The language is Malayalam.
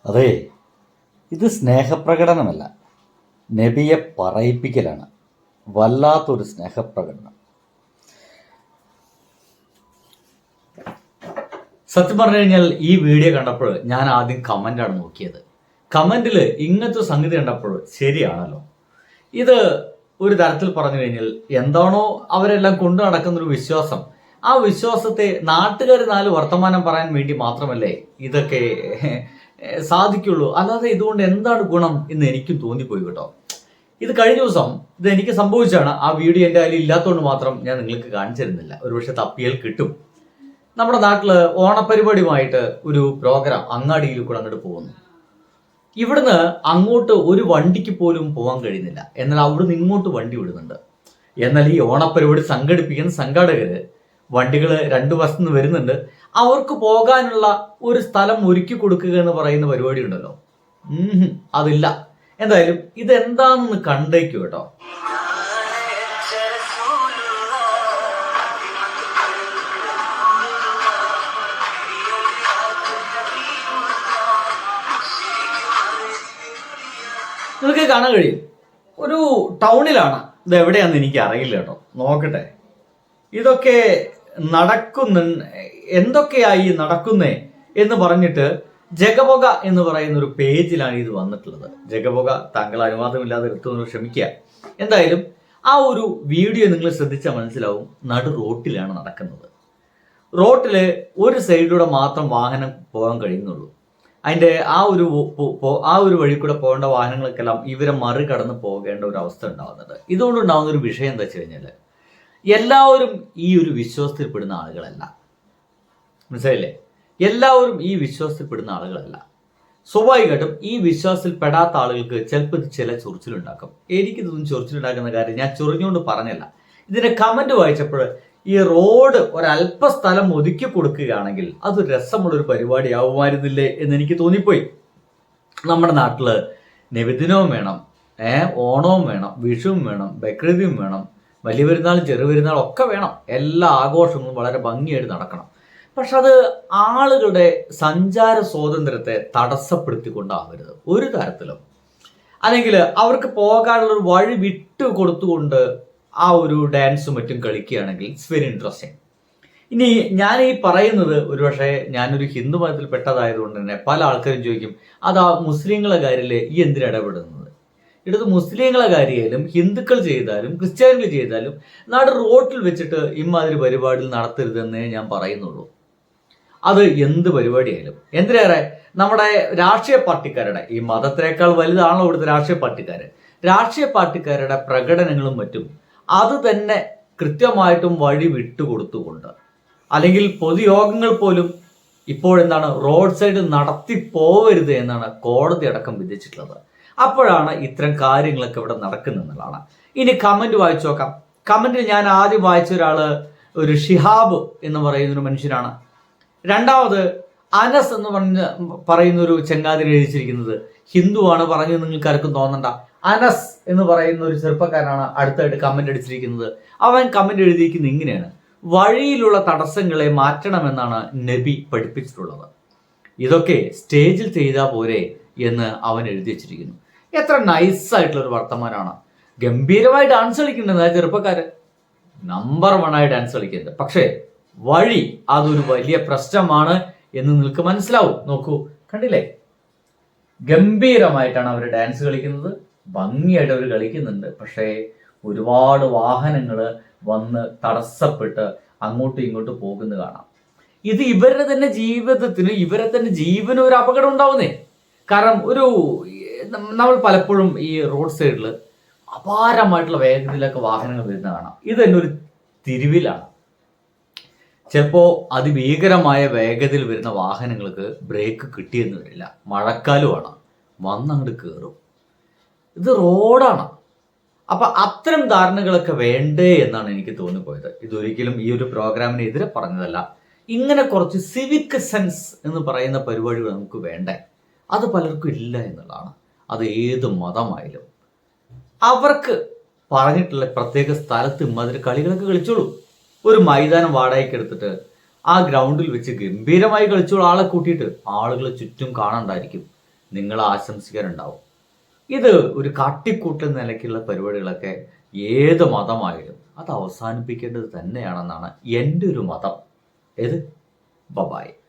അതെ, ഇത് സ്നേഹപ്രകടനമല്ല, നബിയെ പറയിപ്പിക്കലാണ്. വല്ലാത്തൊരു സ്നേഹപ്രകടനം. സത്യം പറഞ്ഞു കഴിഞ്ഞാൽ ഈ വീഡിയോ കണ്ടപ്പോൾ ഞാൻ ആദ്യം കമൻ്റാണ് നോക്കിയത്. കമൻറ്റിൽ ഇങ്ങനത്തെ സംഗതി കണ്ടപ്പോൾ ശരിയാണല്ലോ, ഇത് ഒരു തരത്തിൽ പറഞ്ഞു കഴിഞ്ഞാൽ എന്താണോ അവരെല്ലാം കൊണ്ടു നടക്കുന്നൊരു വിശ്വാസം, ആ വിശ്വാസത്തെ നാട്ടുകാർ നാല് വർത്തമാനം പറയാൻ വേണ്ടി മാത്രമല്ലേ ഇതൊക്കെ സാധിക്കുള്ളൂ. അല്ലാതെ ഇതുകൊണ്ട് എന്താണ് ഗുണം എന്ന് എനിക്കും തോന്നിപ്പോയി കേട്ടോ. ഇത് കഴിഞ്ഞ ദിവസം ഇത് എനിക്ക് സംഭവിച്ചാണ്. ആ വീഡിയോ എൻ്റെ കയ്യിൽ ഇല്ലാത്തതുകൊണ്ട് മാത്രം ഞാൻ നിങ്ങൾക്ക് കാണിച്ചു തരുന്നില്ല. ഒരുപക്ഷെ തപ്പിയാൽ കിട്ടും. നമ്മുടെ നാട്ടില് ഓണപരിപാടിയുമായിട്ട് ഒരു പ്രോഗ്രാം അങ്ങാടിയിൽ കൂടെ അങ്ങോട്ട് പോകുന്നു. ഇവിടുന്ന് അങ്ങോട്ട് ഒരു വണ്ടിക്ക് പോലും പോകാൻ കഴിയുന്നില്ല. എന്നാൽ അവിടുന്ന് ഇങ്ങോട്ട് വണ്ടി വിടുന്നുണ്ട്. എന്നാൽ ഈ ഓണപരിപാടി സംഘടിപ്പിക്കുന്ന സംഘാടകര് വണ്ടികൾ രണ്ടു വശത്തു നിന്ന് വരുന്നുണ്ട്. അവർക്ക് പോകാനുള്ള ഒരു സ്ഥലം ഒരുക്കി കൊടുക്കുക എന്ന് പറയുന്ന പരിപാടി ഉണ്ടല്ലോ, അതില്ല. എന്തായാലും ഇതെന്താണെന്ന് കണ്ടേക്കു കേട്ടോ. നിങ്ങൾക്ക് കാണാൻ കഴിയും, ഒരു ടൗണിലാണ്. ഇത് എവിടെയാണെന്ന് എനിക്ക് അറിയില്ല കേട്ടോ, നോക്കട്ടെ. ഇതൊക്കെ എന്തൊക്കെയായി നടക്കുന്നേ എന്ന് പറഞ്ഞിട്ട് ജഗപൊക എന്ന് പറയുന്ന ഒരു പേജിലാണ് ഇത് വന്നിട്ടുള്ളത്. ജഗപൊക താങ്കൾ അനുവാദമില്ലാതെ എടുത്തു ക്ഷമിക്കുക. എന്തായാലും ആ ഒരു വീഡിയോ നിങ്ങൾ ശ്രദ്ധിച്ചാൽ മനസ്സിലാവും, നടു റോട്ടിലാണ് നടക്കുന്നത്. റോട്ടില് ഒരു സൈഡിലൂടെ മാത്രം വാഹനം പോകാൻ കഴിയുന്നുള്ളൂ. അതിന്റെ ആ ഒരു വഴി കൂടെ പോകേണ്ട വാഹനങ്ങൾക്കെല്ലാം ഇവരെ മറികടന്ന് പോകേണ്ട ഒരു അവസ്ഥ ഉണ്ടാകുന്നുണ്ട്. ഇതുകൊണ്ടുണ്ടാകുന്ന ഒരു വിഷയം എന്താ വെച്ച് കഴിഞ്ഞാൽ, എല്ലാവരും ഈ ഒരു വിശ്വാസത്തിൽപ്പെടുന്ന ആളുകളല്ല. മനസ്സിലായില്ലേ? എല്ലാവരും ഈ വിശ്വാസത്തിൽപ്പെടുന്ന ആളുകളല്ല. സ്വാഭാവികമായിട്ടും ഈ വിശ്വാസത്തിൽ പെടാത്ത ആളുകൾക്ക് ചിലപ്പോൾ ചില ചൊറിച്ചിലുണ്ടാക്കും. എനിക്കിതൊന്നും ചൊറിച്ചിലുണ്ടാക്കുന്ന കാര്യം ഞാൻ ചൊറിഞ്ഞുകൊണ്ട് പറഞ്ഞല്ല. ഇതിന്റെ കമന്റ് വായിച്ചപ്പോൾ ഈ റോഡ് ഒരല്പസ്ഥലം ഒതുക്കി കൊടുക്കുകയാണെങ്കിൽ അതൊരു രസമുള്ളൊരു പരിപാടി ആവുമായിരുന്നില്ലേ എന്ന് എനിക്ക് തോന്നിപ്പോയി. നമ്മുടെ നാട്ടില് നബിദിനവും വേണം, ഓണവും വേണം, വിഷുവും വേണം, ബക്രീദും വേണം, വലിയ പെരുന്നാളും ചെറു പെരുന്നാളും ഒക്കെ വേണം. എല്ലാ ആഘോഷങ്ങളും വളരെ ഭംഗിയായിട്ട് നടക്കണം. പക്ഷെ അത് ആളുകളുടെ സഞ്ചാര സ്വാതന്ത്ര്യത്തെ തടസ്സപ്പെടുത്തിക്കൊണ്ടാവരുത് ഒരു തരത്തിലും. അല്ലെങ്കിൽ അവർക്ക് പോകാനുള്ള ഒരു വഴി വിട്ടു കൊടുത്തുകൊണ്ട് ആ ഒരു ഡാൻസും മറ്റും കളിക്കുകയാണെങ്കിൽ ഇറ്റ്സ് വെരി ഇൻട്രസ്റ്റിംഗ്. ഇനി ഞാൻ ഈ പറയുന്നത് ഒരുപക്ഷെ ഞാനൊരു ഹിന്ദു മതത്തിൽ പെട്ടതായതുകൊണ്ട് തന്നെ പല ആൾക്കാരും ചോദിക്കും, അതാ മുസ്ലിങ്ങളെ കാര്യത്തില് ഈ എന്തിനാ ഇടപെടുന്നത്? ഇടത് മുസ്ലിങ്ങളെ കാര്യമായാലും ഹിന്ദുക്കൾ ചെയ്താലും ക്രിസ്ത്യാനികൾ ചെയ്താലും നാട് റോട്ടിൽ വെച്ചിട്ട് ഇമാതിരി പരിപാടികൾ നടത്തരുതെന്നേ ഞാൻ പറയുന്നുള്ളൂ. അത് എന്ത് പരിപാടിയായാലും. എന്തിനേറെ നമ്മുടെ രാഷ്ട്രീയ പാർട്ടിക്കാരുടെ, ഈ മതത്തിനേക്കാൾ വലുതാണല്ലോ ഇവിടുത്തെ രാഷ്ട്രീയ പാർട്ടിക്കാരുടെ പ്രകടനങ്ങളും മറ്റും അത് തന്നെ കൃത്യമായിട്ടും വഴി വിട്ടുകൊടുത്തുകൊണ്ട്, അല്ലെങ്കിൽ പൊതുയോഗങ്ങൾ പോലും ഇപ്പോഴെന്താണ് റോഡ് സൈഡ് നടത്തി പോവരുത് എന്നാണ് കോടതി അടക്കം വിധിച്ചിട്ടുള്ളത്. അപ്പോഴാണ് ഇത്തരം കാര്യങ്ങളൊക്കെ ഇവിടെ നടക്കുന്നെന്നുള്ളതാണ്. ഇനി കമന്റ് വായിച്ചു നോക്കാം. കമന്റിൽ ഞാൻ ആദ്യം വായിച്ച ഒരാള് ഒരു ഷിഹാബ് എന്ന് പറയുന്ന ഒരു മനുഷ്യനാണ്. രണ്ടാമത് അനസ് എന്ന് പറയുന്ന ഒരു ചെങ്ങാതിരി എഴുതിച്ചിരിക്കുന്നത് ഹിന്ദുവാണ് പറഞ്ഞു നിങ്ങൾക്ക് ആർക്കും തോന്നണ്ട. അനസ് എന്ന് പറയുന്ന ഒരു ചെറുപ്പക്കാരനാണ് അടുത്തായിട്ട് കമന്റ് അടിച്ചിരിക്കുന്നത്. അവൻ കമന്റ് എഴുതിയിരിക്കുന്നത് ഇങ്ങനെയാണ്: വഴിയിലുള്ള തടസ്സങ്ങളെ മാറ്റണമെന്നാണ് നബി പഠിപ്പിച്ചിട്ടുള്ളത്. ഇതൊക്കെ സ്റ്റേജിൽ ചെയ്താൽ പോരെ എന്ന് അവൻ എഴുതി വെച്ചിരിക്കുന്നു. എത്ര നൈസായിട്ടുള്ള ഒരു വർത്തമാനമാണ്. ഗംഭീരമായി ഡാൻസ് കളിക്കുന്നുണ്ട് ആ ചെറുപ്പക്കാരൻ, നമ്പർ 1 ഡാൻസ് കളിക്കുന്നത്. പക്ഷേ വഴി അതൊരു വലിയ പ്രശ്നമാണ് എന്ന് നിങ്ങൾക്ക് മനസ്സിലാവും. നോക്കൂ, കണ്ടില്ലേ? ഗംഭീരമായിട്ടാണ് അവർ ഡാൻസ് കളിക്കുന്നത്, ഭംഗിയായിട്ട് അവർ കളിക്കുന്നുണ്ട്. പക്ഷേ ഒരുപാട് വാഹനങ്ങൾ വന്ന് തടസ്സപ്പെട്ട് അങ്ങോട്ടും ഇങ്ങോട്ടും പോകുന്നത് കാണാം. ഇത് ഇവരുടെ തന്നെ ജീവിതത്തിന്, ഇവരെ തന്നെ ജീവനും ഒരു അപകടം ഉണ്ടാവുന്നേ. കാരണം നമ്മൾ പലപ്പോഴും ഈ റോഡ് സൈഡിൽ അപാരമായിട്ടുള്ള വേഗതയിലൊക്കെ വാഹനങ്ങൾ വരുന്ന കാണാം. ഇത് തന്നെ ഒരു തിരിവിലാണ്. ചിലപ്പോൾ അതിഭീകരമായ വേഗതയിൽ വരുന്ന വാഹനങ്ങൾക്ക് ബ്രേക്ക് കിട്ടിയെന്ന് വരില്ല. മഴക്കാലമാണ്, വന്നങ്ങോട്ട് കയറും. ഇത് റോഡാണ്. അപ്പൊ അത്തരം ധാരണകളൊക്കെ വേണ്ടേ എന്നാണ് എനിക്ക് തോന്നിപ്പോയത്. ഇതൊരിക്കലും ഈ ഒരു പ്രോഗ്രാമിനെതിരെ പറഞ്ഞതല്ല. ഇങ്ങനെ കുറച്ച് സിവിക് സെൻസ് എന്ന് പറയുന്ന പരിപാടികൾ നമുക്ക് വേണ്ടേ? അത് പലർക്കും ഇല്ല എന്നുള്ളതാണ്. അത് ഏത് മതമായാലും അവർക്ക് പറഞ്ഞിട്ടുള്ള പ്രത്യേക സ്ഥലത്ത് ഇമാതിരി കളികളൊക്കെ കളിച്ചോളൂ. ഒരു മൈതാനം വാടകയ്ക്ക് എടുത്തിട്ട് ആ ഗ്രൗണ്ടിൽ വെച്ച് ഗംഭീരമായി കളിച്ചോളൂ. ആളെ കൂട്ടിയിട്ട് ആളുകൾ ചുറ്റും കാണണ്ടായിരിക്കും. നിങ്ങൾ ആശംസിക്കാനുണ്ടാവും. ഇത് ഒരു കാട്ടിക്കൂട്ടൽ നിലയ്ക്കുള്ള പരിപാടികളൊക്കെ ഏത് മതമായാലും അത് അവസാനിപ്പിക്കേണ്ടത് തന്നെയാണെന്നാണ് എൻ്റെ ഒരു മതം. ഏത് ബബായ്.